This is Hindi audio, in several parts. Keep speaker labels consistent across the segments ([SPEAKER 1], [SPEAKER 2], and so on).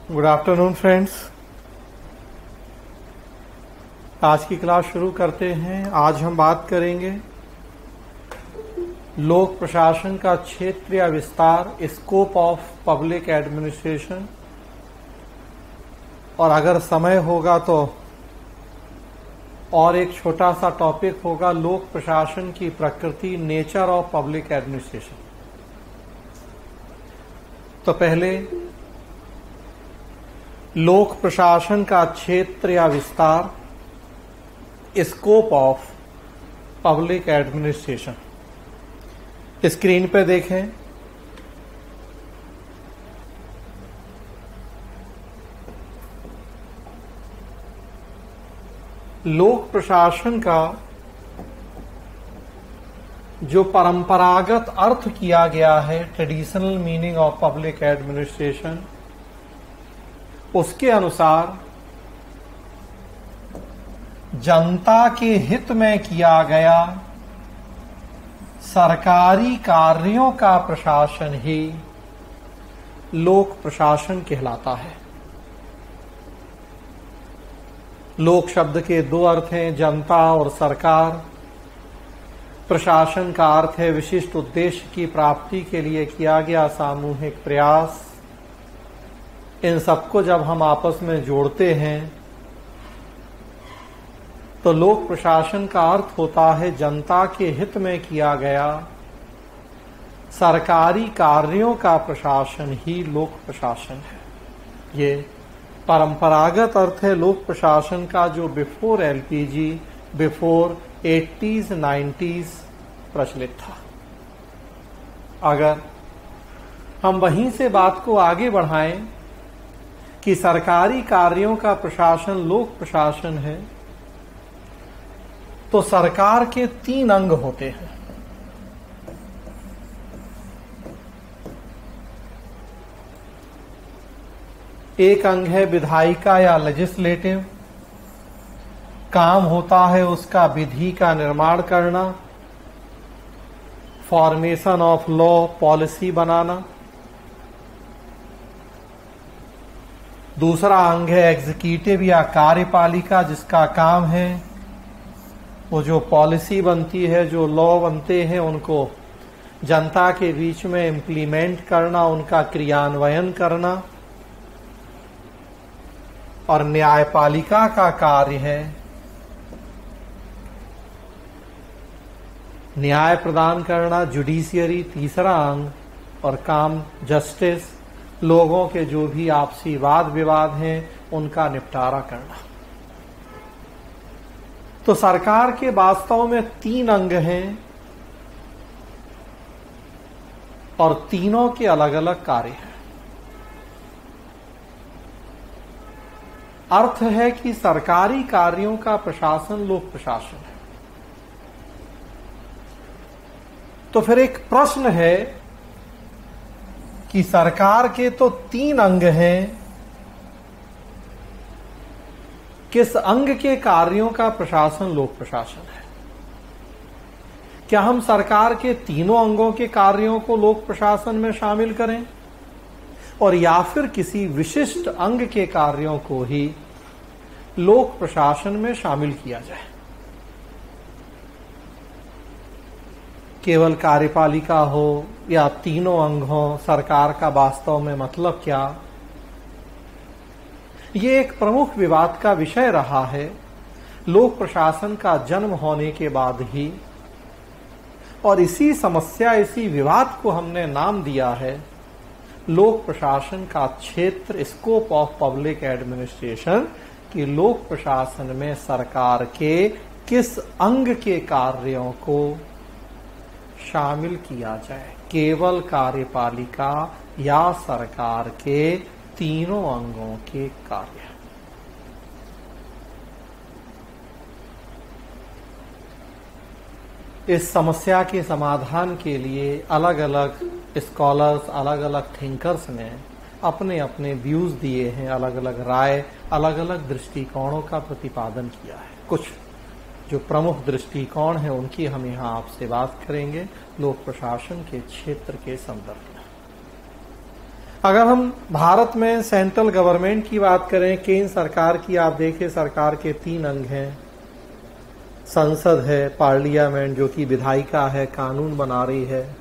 [SPEAKER 1] Good afternoon friends. आज की क्लास शुरू करते हैं। आज हम बात करेंगे लोक प्रशासन का क्षेत्र या विस्तार, स्कोप ऑफ पब्लिक एडमिनिस्ट्रेशन, और अगर समय होगा तो और एक छोटा सा टॉपिक होगा लोक प्रशासन की प्रकृति, नेचर ऑफ पब्लिक एडमिनिस्ट्रेशन। तो पहले लोक प्रशासन का क्षेत्र या विस्तार, scope of public administration. Screen पे देखें। लोक प्रशासन का जो परंपरागत अर्थ किया गया है, traditional meaning of public administration, उसके अनुसार जनता के हित में किया गया सरकारी कार्यों का प्रशासन ही लोक प्रशासन कहलाता है। लोक शब्द के दो अर्थ हैं, जनता और सरकार। प्रशासन का अर्थ है विशिष्ट उद्देश्य की प्राप्ति के लिए किया गया सामूहिक प्रयास। इन सबको जब हम आपस में जोड़ते हैं तो लोक प्रशासन का अर्थ होता है जनता के हित में किया गया सरकारी कार्यों का प्रशासन ही लोक प्रशासन है। ये परंपरागत अर्थ है लोक प्रशासन का, जो before LPG, before 80s 90s प्रचलित था। अगर हम वहीं से बात को आगे बढ़ाएं कि सरकारी कार्यों का प्रशासन लोक प्रशासन है, तो सरकार के 3 अंग होते हैं। एक अंग है विधायिका या लेजिस्लेटिव। काम होता है उसका विधि का निर्माण करना, फॉर्मेशन ऑफ लॉ, पॉलिसी बनाना। दूसरा अंग है एग्जीक्यूटिव या कार्यपालिका, जिसका काम है वो जो पॉलिसी बनती है, जो लॉ बनते हैं, उनको जनता के बीच में इम्प्लीमेंट करना, उनका क्रियान्वयन करना। और न्यायपालिका का कार्य है न्याय प्रदान करना, जुडिशियरी तीसरा अंग। और काम जस्टिस, लोगों के जो भी आपसी वाद विवाद हैं उनका निपटारा करना। तो सरकार के वास्तव में 3 अंग हैं और तीनों के अलग अलग कार्य हैं। अर्थ है कि सरकारी कार्यों का प्रशासन लोक प्रशासन है। तो फिर एक प्रश्न है कि सरकार के तो 3 अंग हैं, किस अंग के कार्यों का प्रशासन लोक प्रशासन है? क्या हम सरकार के तीनों अंगों के कार्यों को लोक प्रशासन में शामिल करें और या फिर किसी विशिष्ट अंग के कार्यों को ही लोक प्रशासन में शामिल किया जाए? केवल कार्यपालिका हो या तीनों अंग हो, सरकार का वास्तव में मतलब क्या? ये एक प्रमुख विवाद का विषय रहा है लोक प्रशासन का जन्म होने के बाद ही, और इसी समस्या, इसी विवाद को हमने नाम दिया है लोक प्रशासन का क्षेत्र, स्कोप ऑफ पब्लिक एडमिनिस्ट्रेशन। कि लोक प्रशासन में सरकार के किस अंग के कार्यों को शामिल किया जाए, केवल कार्यपालिका या सरकार के तीनों अंगों के कार्य। इस समस्या के समाधान के लिए अलग अलग स्कॉलर्स, अलग अलग थिंकर्स ने अपने अपने व्यूज दिए हैं, अलग अलग राय, अलग अलग दृष्टिकोणों का प्रतिपादन किया है। कुछ जो प्रमुख दृष्टिकोण हैं उनकी हम यहाँ आपसे बात करेंगे लोक प्रशासन के क्षेत्र के संदर्भ में। अगर हम भारत में सेंट्रल गवर्नमेंट की बात करें, केंद्र सरकार की, आप देखिए सरकार के 3 अंग हैं। संसद है, पार्लियामेंट जो कि विधायिका है, कानून बना रही है।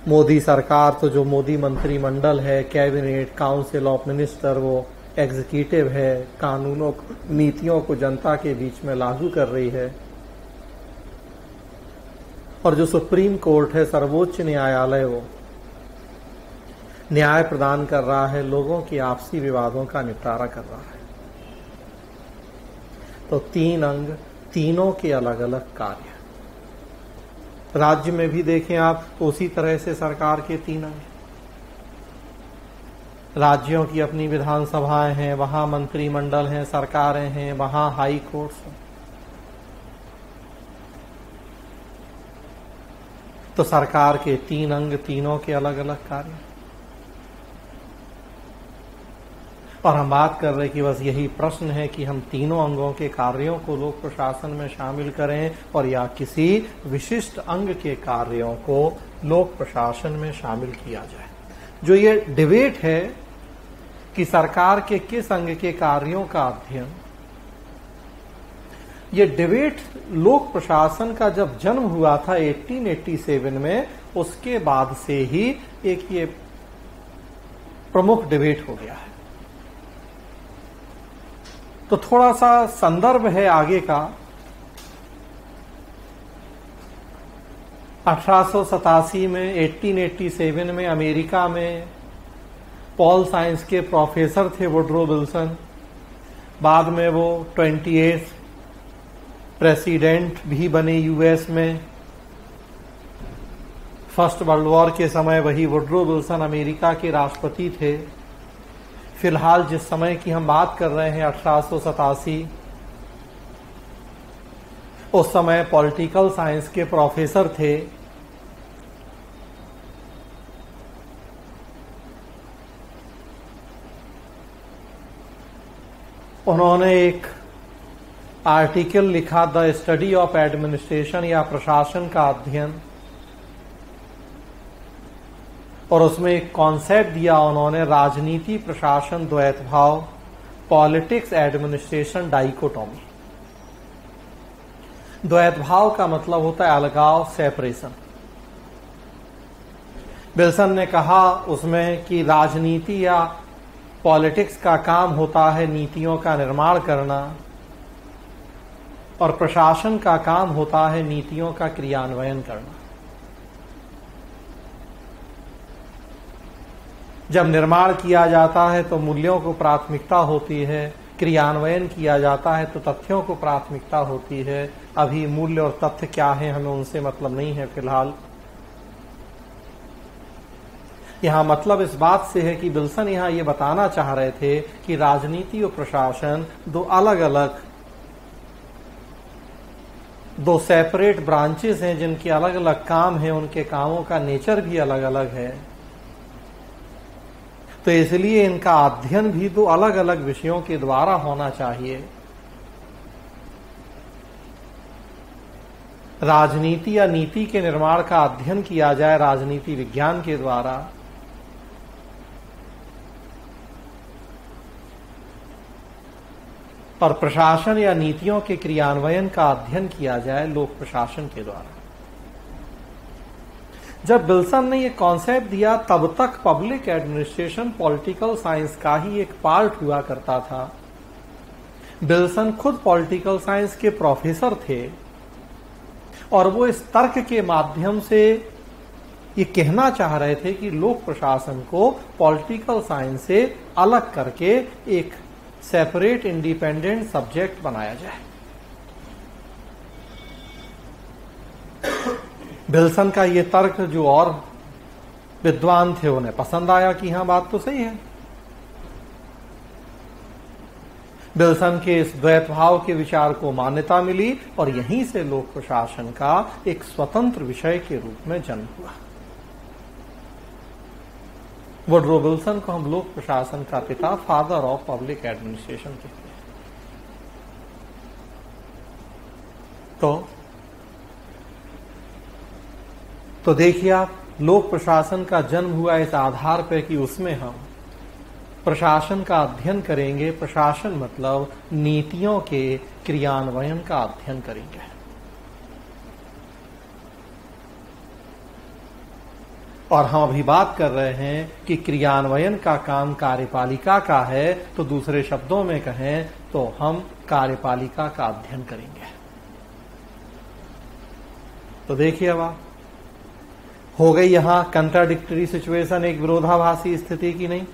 [SPEAKER 1] मोदी सरकार तो जो मोदी मंत्रिमंडल है, कैबिनेट, काउंसिल ऑफ मिनिस्टर, वो एग्जीक्यूटिव है, कानूनों नीतियों को जनता के बीच में लागू कर रही है। और जो सुप्रीम कोर्ट है, सर्वोच्च न्यायालय, वो न्याय प्रदान कर रहा है, लोगों की आपसी विवादों का निपटारा कर रहा है। तो 3 अंग, तीनों के अलग अलग कार्य। राज्य में भी देखें आप तो उसी तरह से सरकार के 3 अंग। राज्यों की अपनी विधानसभाएं हैं, वहां मंत्रिमंडल हैं, सरकारें हैं, वहां हाई कोर्ट्स हैं। तो सरकार के 3 अंग, तीनों के अलग अलग कार्य। और हम बात कर रहे हैं कि बस यही प्रश्न है कि हम तीनों अंगों के कार्यों को लोक प्रशासन में शामिल करें और या किसी विशिष्ट अंग के कार्यों को लोक प्रशासन में शामिल किया जाए। जो ये डिबेट है कि सरकार के किस अंग के कार्यों का अध्ययन, ये डिबेट लोक प्रशासन का जब जन्म हुआ था 1887 में, उसके बाद से ही एक ये प्रमुख डिबेट हो गया है। तो थोड़ा सा संदर्भ है आगे का। 1887 में, 1887 में अमेरिका में पॉल साइंस के प्रोफेसर थे वुडरो विल्सन। बाद में वो 28th प्रेसिडेंट भी बने यूएस में। फर्स्ट वर्ल्ड वॉर के समय वही वुडरो विल्सन अमेरिका के राष्ट्रपति थे। फिलहाल जिस समय की हम बात कर रहे हैं 1887, उस समय पॉलिटिकल साइंस के प्रोफेसर थे। उन्होंने एक आर्टिकल लिखा, द स्टडी ऑफ एडमिनिस्ट्रेशन, या प्रशासन का अध्ययन, और उसमें एक कॉन्सेप्ट दिया उन्होंने, राजनीति प्रशासन द्वैत भाव, पॉलिटिक्स एडमिनिस्ट्रेशन डाइकोटोमी। द्वैत भाव का मतलब होता है अलगाव, सेपरेशन। विल्सन ने कहा उसमें कि राजनीति या पॉलिटिक्स का काम होता है नीतियों का निर्माण करना, और प्रशासन का काम होता है नीतियों का क्रियान्वयन करना। जब निर्माण किया जाता है तो मूल्यों को प्राथमिकता होती है, क्रियान्वयन किया जाता है तो तथ्यों को प्राथमिकता होती है। अभी मूल्य और तथ्य क्या है हमें उनसे मतलब नहीं है फिलहाल। यहां मतलब इस बात से है कि विल्सन यहां ये बताना चाह रहे थे कि राजनीति और प्रशासन दो अलग अलग, दो सेपरेट ब्रांचेस हैं जिनके अलग अलग काम हैं, उनके कामों का नेचर भी अलग अलग है। तो इसलिए इनका अध्ययन भी दो अलग अलग विषयों के द्वारा होना चाहिए। राजनीति या नीति के निर्माण का अध्ययन किया जाए राजनीति विज्ञान के द्वारा, और प्रशासन या नीतियों के क्रियान्वयन का अध्ययन किया जाए लोक प्रशासन के द्वारा। जब विल्सन ने यह कॉन्सेप्ट दिया तब तक पब्लिक एडमिनिस्ट्रेशन पॉलिटिकल साइंस का ही एक पार्ट हुआ करता था। विल्सन खुद पॉलिटिकल साइंस के प्रोफेसर थे और वो इस तर्क के माध्यम से ये कहना चाह रहे थे कि लोक प्रशासन को पॉलिटिकल साइंस से अलग करके एक सेपरेट इंडिपेंडेंट सब्जेक्ट बनाया जाए। विल्सन का ये तर्क जो और विद्वान थे उन्हें पसंद आया कि हाँ बात तो सही है। विल्सन के इस द्वैत भाव के विचार को मान्यता मिली और यहीं से लोक प्रशासन का एक स्वतंत्र विषय के रूप में जन्म हुआ। वुडरो विल्सन को हम लोक प्रशासन का पिता, फादर ऑफ पब्लिक एडमिनिस्ट्रेशन कहते हैं। तो देखिए आप लोक प्रशासन का जन्म हुआ इस आधार पर कि उसमें हम प्रशासन का अध्ययन करेंगे। प्रशासन मतलब नीतियों के क्रियान्वयन का अध्ययन करेंगे। और हम अभी बात कर रहे हैं कि क्रियान्वयन का काम कार्यपालिका का है, तो दूसरे शब्दों में कहें तो हम कार्यपालिका का अध्ययन करेंगे। तो देखिए अब आप हो गई यहां कंट्राडिक्टरी सिचुएशन, एक विरोधाभासी स्थिति की नहीं।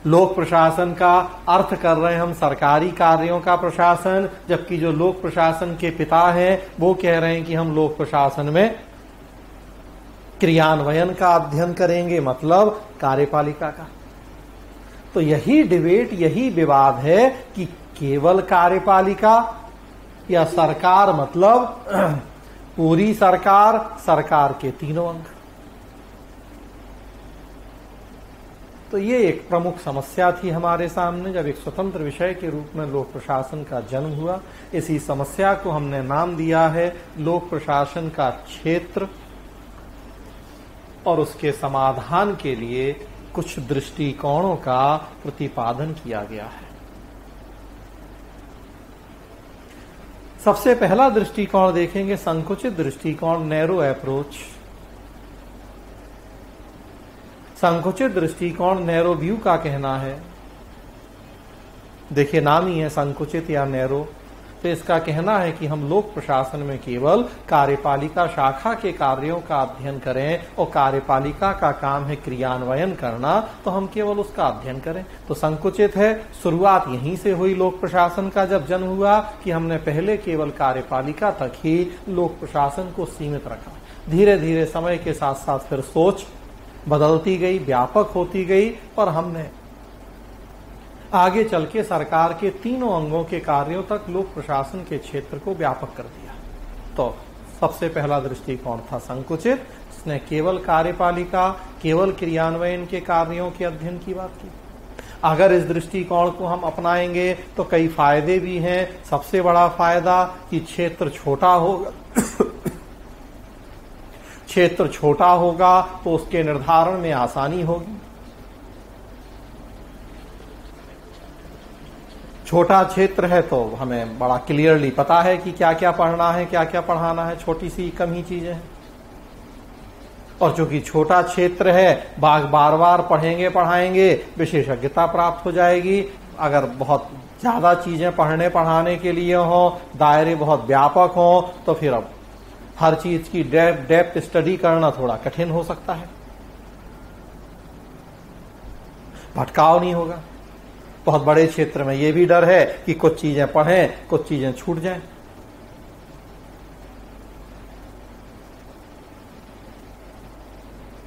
[SPEAKER 1] लोक प्रशासन का अर्थ कर रहे हैं हम सरकारी कार्यों का प्रशासन, जबकि जो लोक प्रशासन के पिता हैं वो कह रहे हैं कि हम लोक प्रशासन में क्रियान्वयन का अध्ययन करेंगे, मतलब कार्यपालिका का। तो यही डिबेट, यही विवाद है कि केवल कार्यपालिका या सरकार मतलब पूरी सरकार, सरकार के तीनों अंग। तो ये एक प्रमुख समस्या थी हमारे सामने जब एक स्वतंत्र विषय के रूप में लोक प्रशासन का जन्म हुआ। इसी समस्या को हमने नाम दिया है लोक प्रशासन का क्षेत्र, और उसके समाधान के लिए कुछ दृष्टिकोणों का प्रतिपादन किया गया है। सबसे पहला दृष्टिकोण देखेंगे संकुचित दृष्टिकोण, नैरो अप्रोच। संकुचित दृष्टिकोण, नैरो व्यू का कहना है, देखिए नाम ही है संकुचित या नैरो, तो इसका कहना है कि हम लोक प्रशासन में केवल कार्यपालिका शाखा के कार्यों का अध्ययन करें, और कार्यपालिका का काम है क्रियान्वयन करना, तो हम केवल उसका अध्ययन करें। तो संकुचित है, शुरुआत यहीं से हुई लोक प्रशासन का जब जन्म हुआ कि हमने पहले केवल कार्यपालिका तक ही लोक प्रशासन को सीमित रखा। धीरे धीरे समय के साथ साथ फिर सोच बदलती गई, व्यापक होती गई, और हमने आगे चल के सरकार के तीनों अंगों के कार्यों तक लोक प्रशासन के क्षेत्र को व्यापक कर दिया। तो सबसे पहला दृष्टिकोण था संकुचित, इसने केवल कार्यपालिका, केवल क्रियान्वयन के कार्यों के अध्ययन की बात की। अगर इस दृष्टिकोण को हम अपनाएंगे तो कई फायदे भी हैं। सबसे बड़ा फायदा कि क्षेत्र छोटा होगा क्षेत्र छोटा होगा तो उसके निर्धारण में आसानी होगी। छोटा क्षेत्र है तो हमें बड़ा क्लियरली पता है कि क्या क्या पढ़ना है, क्या क्या पढ़ाना है, छोटी सी कम ही चीजें हैं। और चूंकि छोटा क्षेत्र है, बार बार पढ़ेंगे पढ़ाएंगे, विशेषज्ञता प्राप्त हो जाएगी। अगर बहुत ज्यादा चीजें पढ़ने पढ़ाने के लिए हो, दायरे बहुत व्यापक हो, तो फिर अब हर चीज की डेप्थ स्टडी करना थोड़ा कठिन हो सकता है, भटकाव नहीं होगा। बहुत बड़े क्षेत्र में यह भी डर है कि कुछ चीजें पढ़ें, कुछ चीजें छूट जाएं।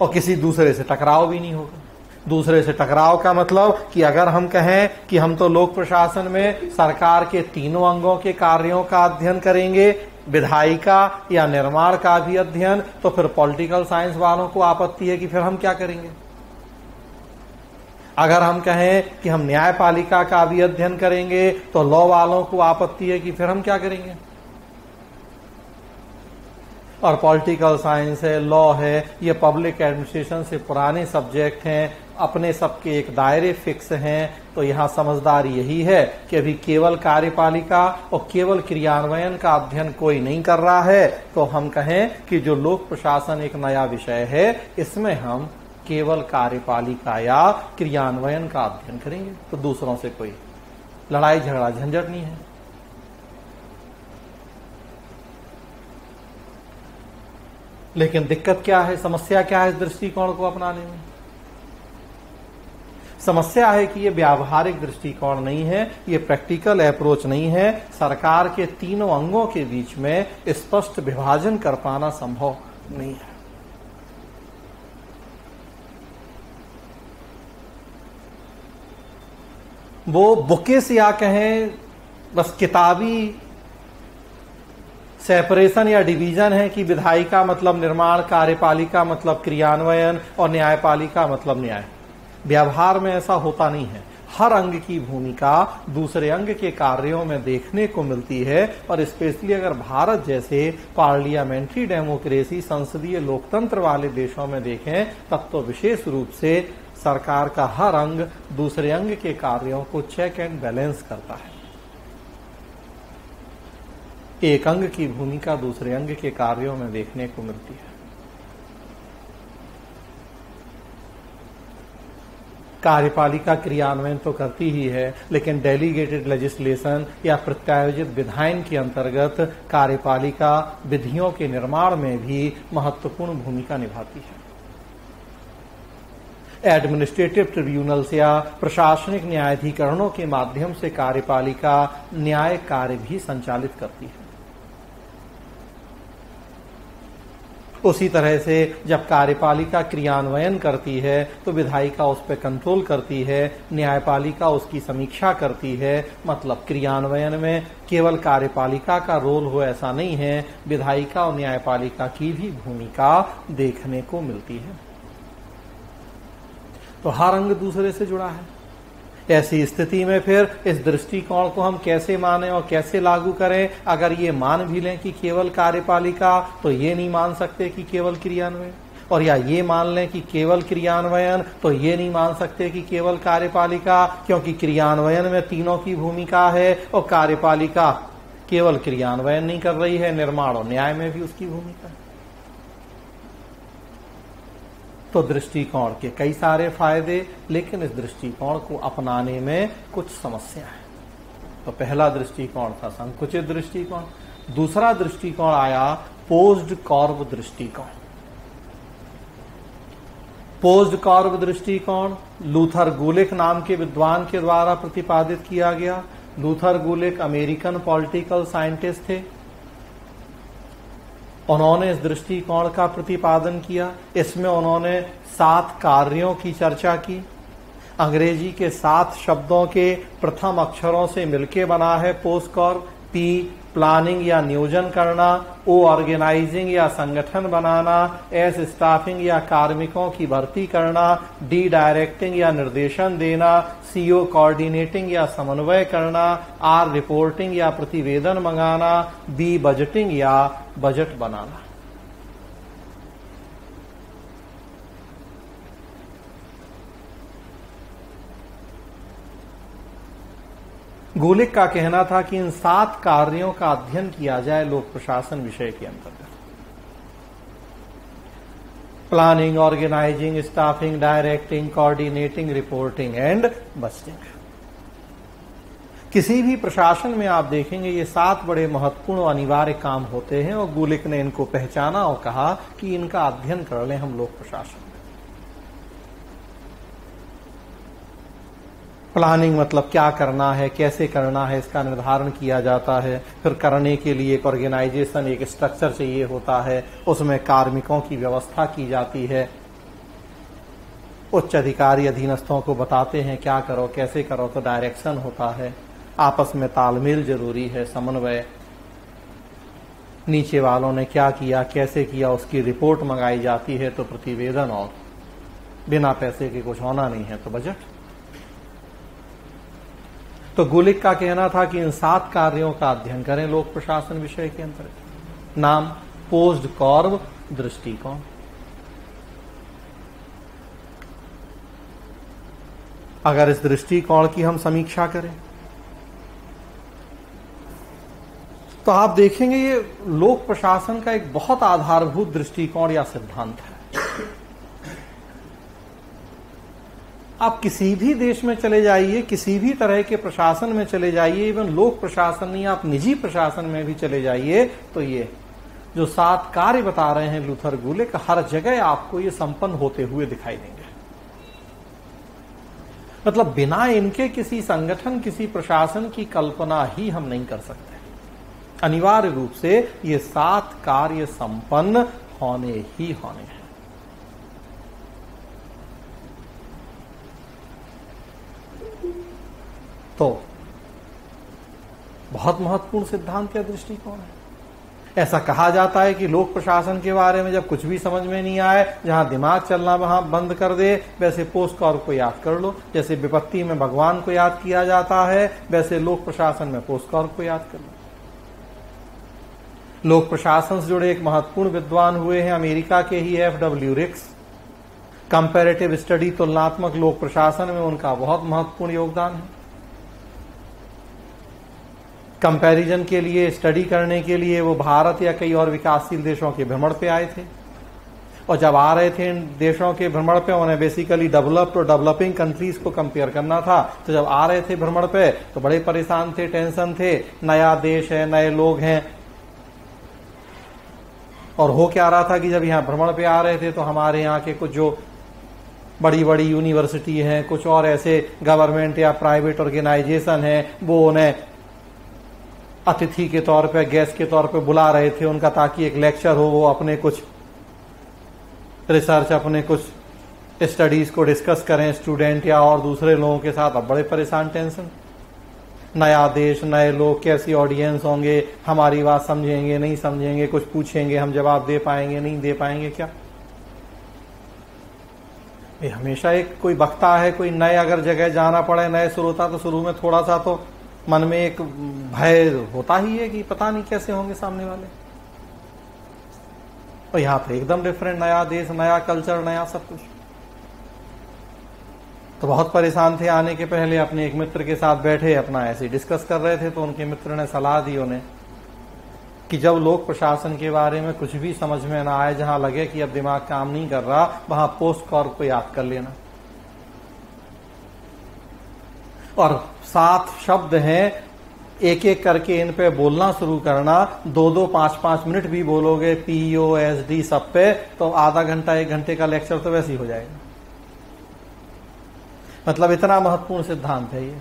[SPEAKER 1] और किसी दूसरे से टकराव भी नहीं होगा। दूसरे से टकराव का मतलब कि अगर हम कहें कि हम तो लोक प्रशासन में सरकार के तीनों अंगों के कार्यों का अध्ययन करेंगे, विधायिका या निर्माण का भी अध्ययन, तो फिर पॉलिटिकल साइंस वालों को आपत्ति है कि फिर हम क्या करेंगे। अगर हम कहें कि हम न्यायपालिका का भी अध्ययन करेंगे तो लॉ वालों को आपत्ति है कि फिर हम क्या करेंगे। और पॉलिटिकल साइंस है, लॉ है, ये पब्लिक एडमिनिस्ट्रेशन से पुराने सब्जेक्ट हैं, अपने सबके एक दायरे फिक्स हैं। तो यहां समझदारी यही है कि अभी केवल कार्यपालिका और केवल क्रियान्वयन का अध्ययन कोई नहीं कर रहा है, तो हम कहें कि जो लोक प्रशासन एक नया विषय है, इसमें हम केवल कार्यपालिका या क्रियान्वयन का अध्ययन करेंगे। तो दूसरों से कोई लड़ाई झगड़ा झंझट नहीं है। लेकिन दिक्कत क्या है, समस्या क्या है इस दृष्टिकोण को अपनाने में? समस्या है कि ये व्यावहारिक दृष्टिकोण नहीं है, ये प्रैक्टिकल अप्रोच नहीं है। सरकार के तीनों अंगों के बीच में स्पष्ट विभाजन कर पाना संभव नहीं है। वो बुकिस या कहें बस किताबी सेपरेशन या डिवीजन है कि विधायिका मतलब निर्माण, कार्यपालिका मतलब क्रियान्वयन और न्यायपालिका मतलब न्याय। व्यवहार में ऐसा होता नहीं है। हर अंग की भूमिका दूसरे अंग के कार्यों में देखने को मिलती है, और स्पेशली अगर भारत जैसे पार्लियामेंट्री डेमोक्रेसी, संसदीय लोकतंत्र वाले देशों में देखें, तब तो विशेष रूप से सरकार का हर अंग दूसरे अंग के कार्यों को चेक एंड बैलेंस करता है। एक अंग की भूमिका दूसरे अंग के कार्यों में देखने को मिलती है। कार्यपालिका क्रियान्वयन तो करती ही है, लेकिन डेलीगेटेड लेजिस्लेशन या प्रत्यायोजित विधायन के अंतर्गत कार्यपालिका विधियों के निर्माण में भी महत्वपूर्ण भूमिका निभाती है। एडमिनिस्ट्रेटिव ट्रिब्यूनल्स या प्रशासनिक न्यायाधिकरणों के माध्यम से कार्यपालिका न्याय कार्य भी संचालित करती है। उसी तरह से जब कार्यपालिका क्रियान्वयन करती है तो विधायिका उस पर कंट्रोल करती है, न्यायपालिका उसकी समीक्षा करती है। मतलब क्रियान्वयन में केवल कार्यपालिका का रोल हो ऐसा नहीं है, विधायिका और न्यायपालिका की भी भूमिका देखने को मिलती है। तो हर अंग दूसरे से जुड़ा है। ऐसी स्थिति में फिर इस दृष्टिकोण को हम कैसे माने और कैसे लागू करें? अगर ये मान भी लें कि केवल कार्यपालिका, तो ये नहीं मान सकते कि केवल क्रियान्वयन, और या ये मान लें कि केवल क्रियान्वयन, तो ये नहीं मान सकते कि केवल कार्यपालिका, क्योंकि क्रियान्वयन में तीनों की भूमिका है और कार्यपालिका केवल क्रियान्वयन नहीं कर रही है, निर्माण और न्याय में भी उसकी भूमिका है। तो दृष्टिकोण के कई सारे फायदे, लेकिन इस दृष्टिकोण को अपनाने में कुछ समस्या है। तो पहला दृष्टिकोण था संकुचित दृष्टिकोण। दूसरा दृष्टिकोण आया पोज्ड कॉर्ब दृष्टिकोण। पोज्ड कॉर्ब दृष्टिकोण लूथर गुलिक नाम के विद्वान के द्वारा प्रतिपादित किया गया। लूथर गुलिक अमेरिकन पॉलिटिकल साइंटिस्ट थे। उन्होंने इस दृष्टिकोण का प्रतिपादन किया। इसमें उन्होंने 7 कार्यों की चर्चा की। अंग्रेजी के 7 शब्दों के प्रथम अक्षरों से मिलके बना है पोस्कॉर्ब। पी प्लानिंग या नियोजन करना, ओ ऑर्गेनाइजिंग या संगठन बनाना, एस स्टाफिंग या कार्मिकों की भर्ती करना, डी डायरेक्टिंग या निर्देशन देना, सीओ कोऑर्डिनेटिंग या समन्वय करना, आर रिपोर्टिंग या प्रतिवेदन मंगाना, बी बजटिंग या बजट बनाना। गुलिक का कहना था कि इन 7 कार्यों का अध्ययन किया जाए लोक प्रशासन विषय के अंतर्गत। Planning, organising, staffing, directing, coordinating, reporting and budgeting. किसी भी प्रशासन में आप देखेंगे ये 7 बड़े महत्वपूर्ण और अनिवार्य काम होते हैं, और गुलिक ने इनको पहचाना और कहा कि इनका अध्ययन कर लें हम लोक प्रशासन। प्लानिंग मतलब क्या करना है, कैसे करना है, इसका निर्धारण किया जाता है। फिर करने के लिए एक ऑर्गेनाइजेशन, एक स्ट्रक्चर चाहिए होता है, उसमें कार्मिकों की व्यवस्था की जाती है। उच्च अधिकारी अधीनस्थों को बताते हैं क्या करो कैसे करो, तो डायरेक्शन होता है। आपस में तालमेल जरूरी है, समन्वय। नीचे वालों ने क्या किया कैसे किया उसकी रिपोर्ट मंगाई जाती है, तो प्रतिवेदन। और बिना पैसे के कुछ होना नहीं है, तो बजट। तो गुलिक का कहना था कि इन 7 कार्यों का अध्ययन करें लोक प्रशासन विषय के अंतर्गत। नाम पोज्ड कॉर्ब दृष्टिकोण। अगर इस दृष्टिकोण की हम समीक्षा करें तो आप देखेंगे ये लोक प्रशासन का एक बहुत आधारभूत दृष्टिकोण या सिद्धांत है। आप किसी भी देश में चले जाइए, किसी भी तरह के प्रशासन में चले जाइए, इवन लोक प्रशासन नहीं आप निजी प्रशासन में भी चले जाइए, तो ये जो 7 कार्य बता रहे हैं लूथर गुलिक, हर जगह आपको ये संपन्न होते हुए दिखाई देंगे। मतलब बिना इनके किसी संगठन, किसी प्रशासन की कल्पना ही हम नहीं कर सकते। अनिवार्य रूप से ये 7 कार्य संपन्न होने ही होने हैं। तो बहुत महत्वपूर्ण सिद्धांत या दृष्टिकोण है। ऐसा कहा जाता है कि लोक प्रशासन के बारे में जब कुछ भी समझ में नहीं आए, जहां दिमाग चलना वहां बंद कर दे, वैसे पोस्टकॉर्प को याद कर लो। जैसे विपत्ति में भगवान को याद किया जाता है, वैसे लोक प्रशासन में पोस्टकॉर्प को याद कर लो। लोक प्रशासन से जुड़े एक महत्वपूर्ण विद्वान हुए हैं अमेरिका के ही F.W. रिक्स। कंपैरेटिव स्टडी, तुलनात्मक लोक प्रशासन में उनका बहुत महत्वपूर्ण योगदान है। कंपैरिजन के लिए, स्टडी करने के लिए वो भारत या कई और विकासशील देशों के भ्रमण पे आए थे, और जब आ रहे थे इन देशों के भ्रमण पे, उन्हें बेसिकली डेवलप्ड और डेवलपिंग कंट्रीज को कंपेयर करना था। तो जब आ रहे थे भ्रमण पे तो बड़े परेशान थे, टेंशन थे, नया देश है, नए लोग हैं। और हो क्या रहा था कि जब यहाँ भ्रमण पे आ रहे थे तो हमारे यहाँ के कुछ जो बड़ी बड़ी यूनिवर्सिटी हैं, कुछ और ऐसे गवर्नमेंट या प्राइवेट ऑर्गेनाइजेशन हैं, वो उन्हें अतिथि के तौर पे, गेस्ट के तौर पे बुला रहे थे उनका, ताकि एक लेक्चर हो, वो अपने कुछ रिसर्च, अपने कुछ स्टडीज को डिस्कस करें स्टूडेंट या और दूसरे लोगों के साथ। अब बड़े परेशान, टेंशन, नया देश, नए लोग, कैसी ऑडियंस होंगे, हमारी बात समझेंगे नहीं समझेंगे, कुछ पूछेंगे हम जवाब दे पाएंगे नहीं दे पाएंगे क्या। ये हमेशा एक कोई वक्ता है, कोई नए अगर जगह जाना पड़े, नए श्रोता, तो शुरू में थोड़ा सा तो मन में एक भय होता ही है कि पता नहीं कैसे होंगे सामने वाले। और यहां पर एकदम डिफरेंट, नया देश, नया कल्चर, नया सब कुछ। तो बहुत परेशान थे आने के पहले। अपने एक मित्र के साथ बैठे अपना ऐसे डिस्कस कर रहे थे, तो उनके मित्र ने सलाह दी उन्हें कि जब लोक प्रशासन के बारे में कुछ भी समझ में ना आए, जहां लगे कि अब दिमाग काम नहीं कर रहा, वहां पोस्टकॉर्प को याद कर लेना। और 7 शब्द हैं, एक एक करके इन पे बोलना शुरू करना। 2-2, 5-5 मिनट भी बोलोगे POSD सब पे, तो आधा घंटा 1 घंटे का लेक्चर तो वैसे ही हो जाएगा। मतलब इतना महत्वपूर्ण सिद्धांत है ये।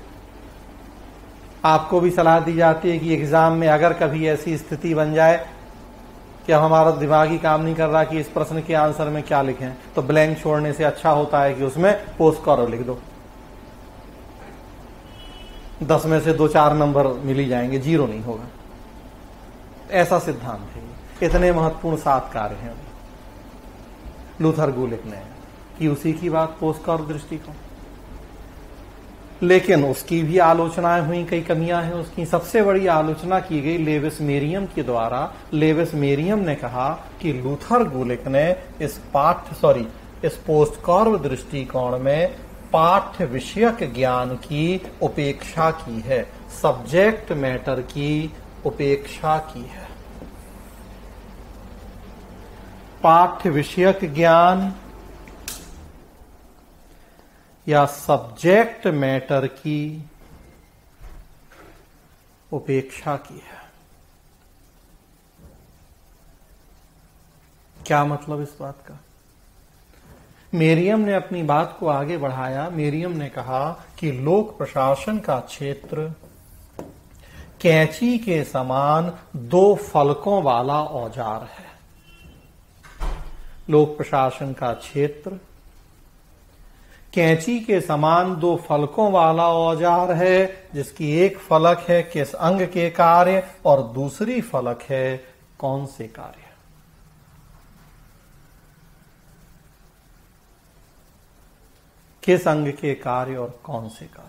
[SPEAKER 1] आपको भी सलाह दी जाती है कि एग्जाम में अगर कभी ऐसी स्थिति बन जाए कि हमारा दिमाग ही काम नहीं कर रहा कि इस प्रश्न के आंसर में क्या लिखें, तो ब्लैंक छोड़ने से अच्छा होता है कि उसमें पोस्टकॉर्प लिख दो। 10 में से 2-4 नंबर मिल ही जाएंगे, 0 नहीं होगा। ऐसा सिद्धांत है। इतने महत्वपूर्ण 7 कार्य हैं लूथर गुलिक ने कि उसी की बात पोस्टकॉर्प दृष्टिकोण। लेकिन उसकी भी आलोचनाएं हुई, कई कमियां हैं उसकी। सबसे बड़ी आलोचना की गई लेविस मेरियम के द्वारा। लेविस मेरियम ने कहा कि लूथर गुलिक ने इस पोस्टकॉर्प दृष्टिकोण में पाठ्य विषयक ज्ञान की उपेक्षा की है, सब्जेक्ट मैटर की उपेक्षा की है। पाठ्य विषयक ज्ञान या सब्जेक्ट मैटर की उपेक्षा की है। क्या मतलब इस बात का? मेरियम ने अपनी बात को आगे बढ़ाया। मेरियम ने कहा कि लोक प्रशासन का क्षेत्र कैंची के समान 2 फलकों वाला औजार है। लोक प्रशासन का क्षेत्र कैंची के समान 2 फलकों वाला औजार है, जिसकी एक फलक है किस अंग के कार्य और दूसरी फलक है कौन से कार्य। किस अंग के कार्य और कौन से कार्य।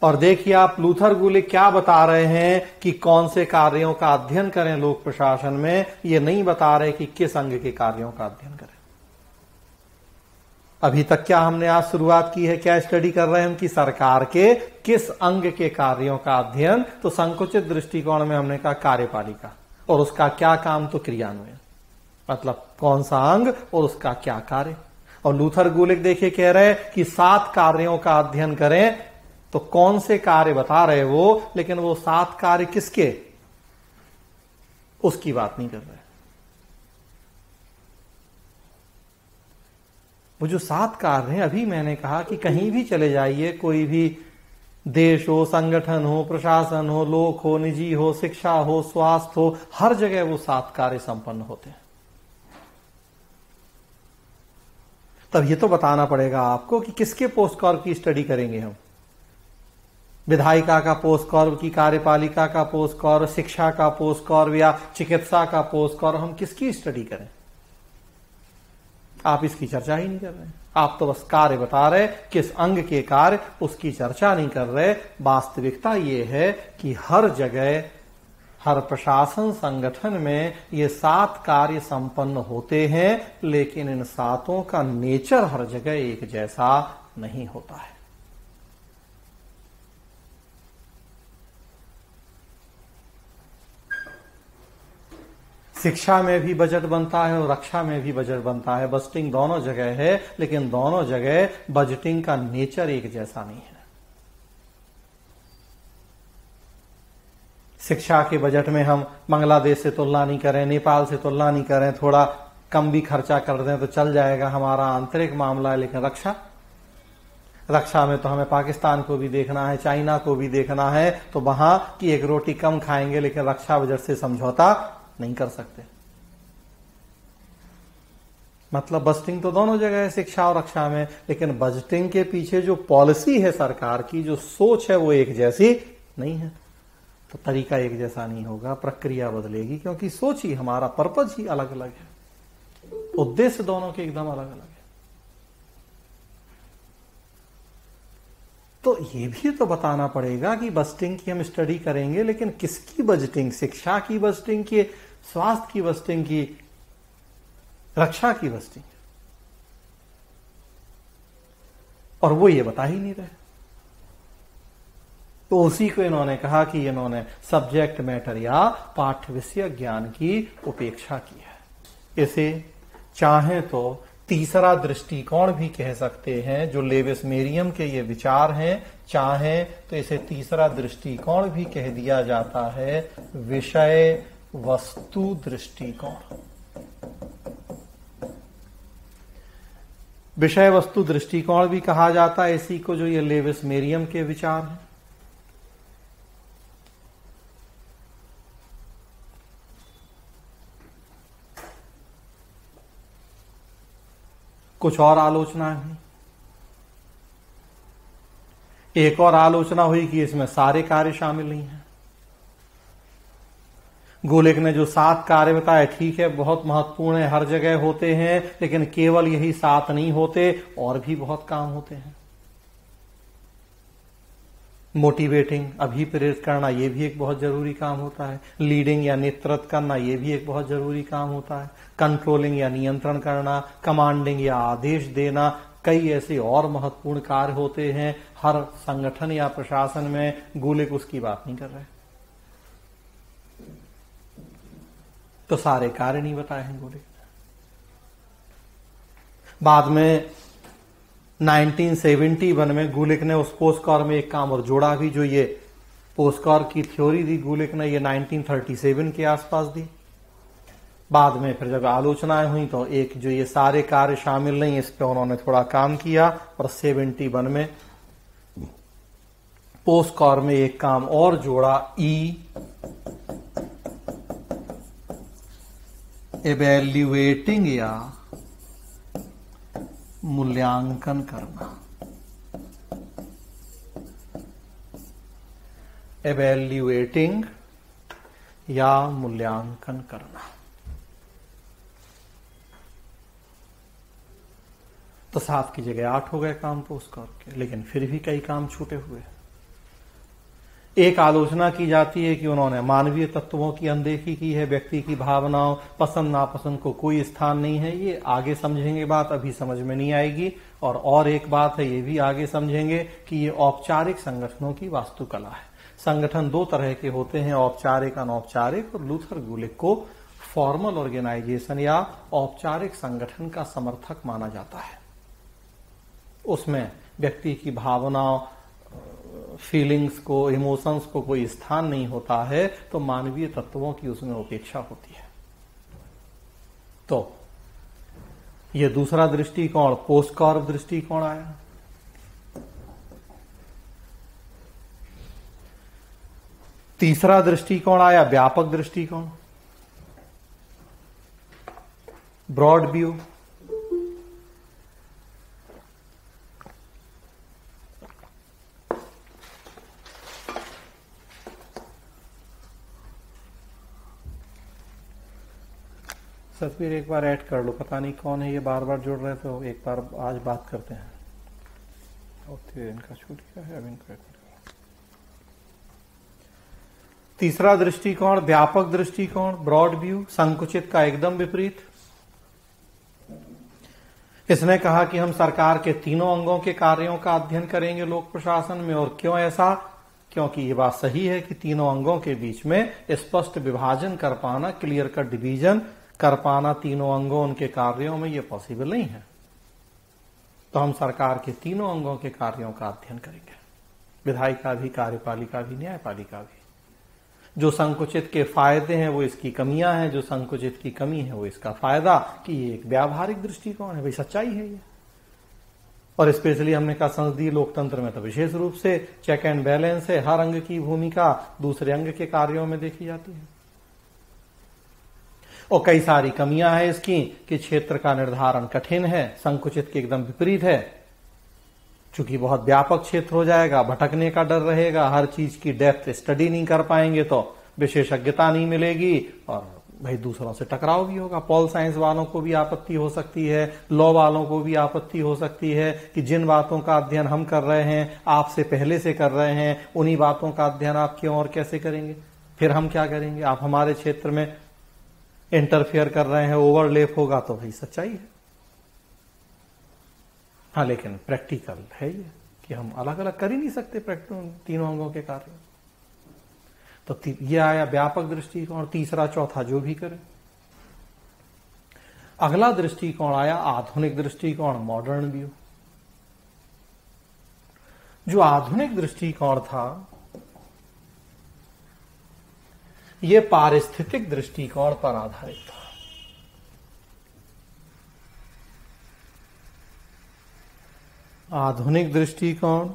[SPEAKER 1] और देखिए आप लूथर गुलिक क्या बता रहे हैं कि कौन से कार्यों का अध्ययन करें लोक प्रशासन में। ये नहीं बता रहे कि किस अंग के कार्यों का अध्ययन करें। अभी तक क्या हमने आज शुरुआत की है, क्या स्टडी कर रहे हैं हम कि सरकार के किस अंग के कार्यों का अध्ययन। तो संकुचित दृष्टिकोण में हमने कहा कार्यपालिका, और उसका क्या काम, तो क्रियान्वयन। मतलब कौन सा अंग और उसका क्या कार्य। और लूथर गुलिक देखिए कह रहे हैं कि 7 कार्यों का अध्ययन करें। तो कौन से कार्य बता रहे वो, लेकिन वो 7 कार्य किसके, उसकी बात नहीं कर रहे। वो जो 7 कार्य हैं, अभी मैंने कहा कि कहीं भी चले जाइए, कोई भी देश हो, संगठन हो, प्रशासन हो, लोक हो, निजी हो, शिक्षा हो, स्वास्थ्य हो, हर जगह वो 7 कार्य संपन्न होते हैं। तब ये तो बताना पड़ेगा आपको कि किसके पोस्टकॉर्प की स्टडी करेंगे हम। विधायिका का पोस्ट कॉर्प की कार्यपालिका का पोस्ट कॉर्प, शिक्षा का पोस्ट कॉर्प या चिकित्सा का पोस्ट कॉर्प, हम किसकी स्टडी करें? आप इसकी चर्चा ही नहीं कर रहे। आप तो बस कार्य बता रहे, किस अंग के कार्य, उसकी चर्चा नहीं कर रहे। वास्तविकता यह है कि हर जगह, हर प्रशासन संगठन में ये 7 कार्य संपन्न होते हैं, लेकिन इन 7 का नेचर हर जगह एक जैसा नहीं होता है। शिक्षा में भी बजट बनता है और रक्षा में भी बजट बनता है। बजटिंग दोनों जगह है, लेकिन दोनों जगह बजटिंग का नेचर एक जैसा नहीं है। शिक्षा के बजट में हम बांग्लादेश से तुलना नहीं करें, नेपाल से तुलना नहीं करें, थोड़ा कम भी खर्चा कर दें तो चल जाएगा, हमारा आंतरिक मामला है। लेकिन रक्षा में तो हमें पाकिस्तान को भी देखना है, चाइना को भी देखना है, तो वहां की एक रोटी कम खाएंगे, लेकिन रक्षा बजट से समझौता नहीं कर सकते। मतलब बजटिंग तो दोनों जगह है, शिक्षा और रक्षा में, लेकिन बजटिंग के पीछे जो पॉलिसी है सरकार की, जो सोच है, वो एक जैसी नहीं है। तो तरीका एक जैसा नहीं होगा, प्रक्रिया बदलेगी, क्योंकि सोच ही, हमारा पर्पज ही अलग अलग है, उद्देश्य दोनों के एकदम अलग अलग है। तो ये भी तो बताना पड़ेगा कि बजटिंग की हम स्टडी करेंगे, लेकिन किसकी बजटिंग? शिक्षा की बजटिंग की, स्वास्थ्य की बजटिंग की, रक्षा की बजटिंग? और वो ये बता ही नहीं रहे। तो उसी को इन्होंने कहा कि इन्होंने सब्जेक्ट मैटर या पाठ्य विषय ज्ञान की उपेक्षा की है। इसे चाहे तो तीसरा दृष्टिकोण भी कह सकते हैं, जो लेविस मेरियम के ये विचार हैं। चाहे तो इसे तीसरा दृष्टिकोण भी कह दिया जाता है, विषय वस्तु दृष्टिकोण। विषय वस्तु दृष्टिकोण भी कहा जाता है इसी को, जो ये लेविस मेरियम के विचार हैं। कुछ और आलोचना हुई। एक और आलोचना हुई कि इसमें सारे कार्य शामिल नहीं हैं। गोलेक ने जो 7 कार्य बताए, ठीक है, बहुत महत्वपूर्ण है, हर जगह होते हैं, लेकिन केवल यही 7 नहीं होते, और भी बहुत काम होते हैं। मोटिवेटिंग, अभिप्रेरित करना, यह भी एक बहुत जरूरी काम होता है। लीडिंग या नेतृत्व करना, यह भी एक बहुत जरूरी काम होता है। कंट्रोलिंग या नियंत्रण करना, कमांडिंग या आदेश देना, कई ऐसे और महत्वपूर्ण कार्य होते हैं हर संगठन या प्रशासन में। गोलेक उसकी बात नहीं कर रहे। तो सारे कार्य नहीं बताए हैं गोलेक ने। बाद में 1971 में गोलेक ने उस पोस्टकॉर्प में एक काम और जोड़ा भी, जो ये पोस्टकॉर्प की थ्योरी दी गोलेक ने, ये 1937 के आसपास दी। बाद में फिर जब आलोचनाएं हुई तो एक जो ये सारे कार्य शामिल नहीं, इस पे उन्होंने थोड़ा काम किया, और 71 में पोस्टकॉर्प में एक काम और जोड़ा, इवैल्यूएटिंग या मूल्यांकन करना। इवैल्यूएटिंग या मूल्यांकन करना। तो 7 की जगह 8 हो गए काम पोस्टकॉर्प के, लेकिन फिर भी कई काम छूटे हुए। एक आलोचना की जाती है कि उन्होंने मानवीय तत्वों की अनदेखी की है, व्यक्ति की भावनाओं, पसंद नापसंद को कोई स्थान नहीं है। ये आगे समझेंगे बात, अभी समझ में नहीं आएगी। और एक बात है, ये भी आगे समझेंगे कि ये औपचारिक संगठनों की वास्तुकला है। संगठन 2 तरह के होते हैं, औपचारिक, अनौपचारिक। और लूथर गोलेक को फॉर्मल ऑर्गेनाइजेशन या औपचारिक संगठन का समर्थक माना जाता है। उसमें व्यक्ति की भावनाओं, फीलिंग्स को, इमोशंस को कोई स्थान नहीं होता है, तो मानवीय तत्वों की उसमें उपेक्षा होती है। तो यह दूसरा दृष्टिकोण पोस्टकॉर्प दृष्टिकोण आया। तीसरा दृष्टिकोण आया व्यापक दृष्टिकोण, ब्रॉड व्यू। सतवीर एक बार ऐड कर लो, पता नहीं कौन है ये बार बार जुड़ रहे, तो एक बार आज बात करते हैं। इनका छूट गया है, अब इनको ऐड करो। तीसरा दृष्टिकोण व्यापक दृष्टिकोण, ब्रॉड व्यू, संकुचित का एकदम विपरीत। इसने कहा कि हम सरकार के तीनों अंगों के कार्यों का अध्ययन करेंगे लोक प्रशासन में। और क्यों ऐसा? क्योंकि ये बात सही है कि तीनों अंगों के बीच में स्पष्ट विभाजन कर पाना, क्लियर कट डिवीजन कर पाना तीनों अंगों उनके कार्यों में, ये पॉसिबल नहीं है। तो हम सरकार के तीनों अंगों के कार्यों का अध्ययन करेंगे, विधायिका भी, कार्यपालिका भी, न्यायपालिका भी। जो संकुचित के फायदे हैं वो इसकी कमियां हैं, जो संकुचित की कमी है वो इसका फायदा, कि ये एक व्यावहारिक दृष्टिकोण है, भाई सच्चाई है ये। और स्पेशली हमने कहा संसदीय लोकतंत्र में तो विशेष रूप से चेक एंड बैलेंस है, हर अंग की भूमिका दूसरे अंग के कार्यों में देखी जाती है। और कई सारी कमियां हैं इसकी कि क्षेत्र का निर्धारण कठिन है, संकुचित के एकदम विपरीत है। चूंकि बहुत व्यापक क्षेत्र हो जाएगा, भटकने का डर रहेगा, हर चीज की डेप्थ स्टडी नहीं कर पाएंगे तो विशेषज्ञता नहीं मिलेगी, और भाई दूसरों से टकराव भी होगा। पॉल साइंस वालों को भी आपत्ति हो सकती है, लॉ वालों को भी आपत्ति हो सकती है कि जिन बातों का अध्ययन हम कर रहे हैं, आपसे पहले से कर रहे हैं, उन्हीं बातों का अध्ययन आप क्यों और कैसे करेंगे, फिर हम क्या करेंगे, आप हमारे क्षेत्र में इंटरफेयर कर रहे हैं, ओवरलेप होगा तो भाई सच्चाई है। हाँ, लेकिन प्रैक्टिकल है ये कि हम अलग अलग कर ही नहीं सकते तीनों अंगों के कार्य। तो ये आया व्यापक दृष्टिकोण, तीसरा चौथा जो भी करे। अगला दृष्टिकोण आया आधुनिक दृष्टिकोण, मॉडर्न व्यू। जो आधुनिक दृष्टिकोण था ये पारिस्थितिक दृष्टिकोण पर आधारित था। आधुनिक दृष्टिकोण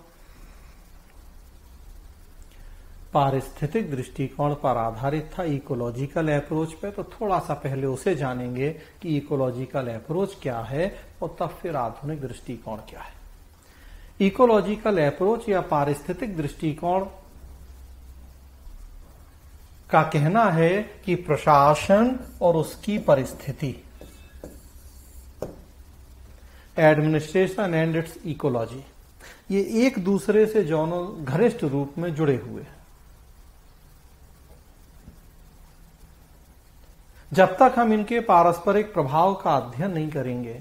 [SPEAKER 1] पारिस्थितिक दृष्टिकोण पर आधारित था, इकोलॉजिकल अप्रोच पे। तो थोड़ा सा पहले उसे जानेंगे कि इकोलॉजिकल अप्रोच क्या है और तब फिर आधुनिक दृष्टिकोण क्या है। इकोलॉजिकल अप्रोच या पारिस्थितिक दृष्टिकोण का कहना है कि प्रशासन और उसकी परिस्थिति, एडमिनिस्ट्रेशन एंड इट्स इकोलॉजी, ये एक दूसरे से दोनों घनिष्ठ रूप में जुड़े हुए हैं। जब तक हम इनके पारस्परिक प्रभाव का अध्ययन नहीं करेंगे,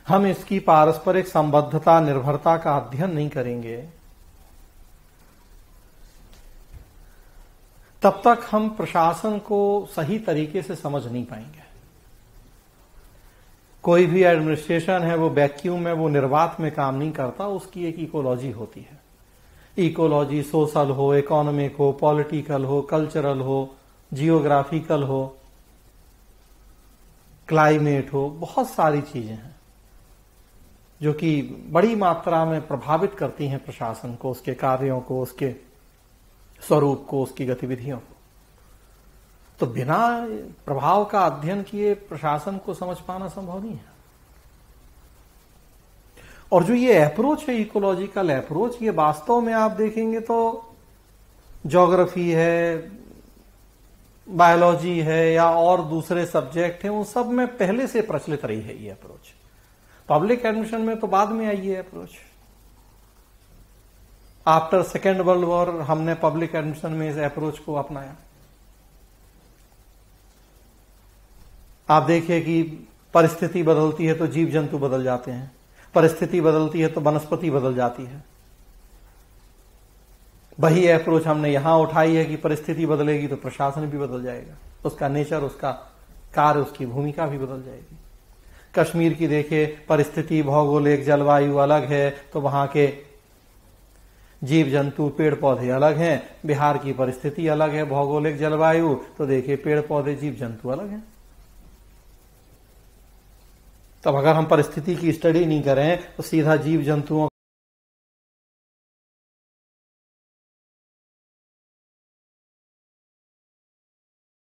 [SPEAKER 1] हम इसकी पारस्परिक संबद्धता, निर्भरता का अध्ययन नहीं करेंगे, तब तक हम प्रशासन को सही तरीके से समझ नहीं पाएंगे। कोई भी एडमिनिस्ट्रेशन है वो वैक्यूम में, वो निर्वात में काम नहीं करता, उसकी एक इकोलॉजी होती है। इकोलॉजी सोशल हो, इकोनॉमिक हो, पॉलिटिकल हो, कल्चरल हो, जियोग्राफिकल हो, क्लाइमेट हो, बहुत सारी चीजें हैं जो कि बड़ी मात्रा में प्रभावित करती हैं प्रशासन को, उसके कार्यों को, उसके स्वरूप को, उसकी गतिविधियों को। तो बिना प्रभाव का अध्ययन किए प्रशासन को समझ पाना संभव नहीं है। और जो ये अप्रोच है, इकोलॉजिकल अप्रोच, ये वास्तव में आप देखेंगे तो ज्योग्राफी है, बायोलॉजी है या और दूसरे सब्जेक्ट हैं, उन सब में पहले से प्रचलित रही है ये अप्रोच। पब्लिक एडमिशन में तो बाद में आई ये approach. After second world war हमने पब्लिक एडमिशन में इस अप्रोच को अपनाया। आप देखिए कि परिस्थिति बदलती है तो जीव जंतु बदल जाते हैं, परिस्थिति बदलती है तो वनस्पति बदल जाती है। वही अप्रोच हमने यहां उठाई है कि परिस्थिति बदलेगी तो प्रशासन भी बदल जाएगा, उसका नेचर, उसका कार्य, उसकी भूमिका भी बदल जाएगी। कश्मीर की देखिए, परिस्थिति, भौगोलिक, जलवायु अलग है तो वहां के जीव जंतु, पेड़ पौधे अलग हैं। बिहार की परिस्थिति अलग है, भौगोलिक, जलवायु, तो देखिए पेड़ पौधे, जीव जंतु अलग हैं। तब अगर हम परिस्थिति की स्टडी नहीं करें तो सीधा जीव जंतुओं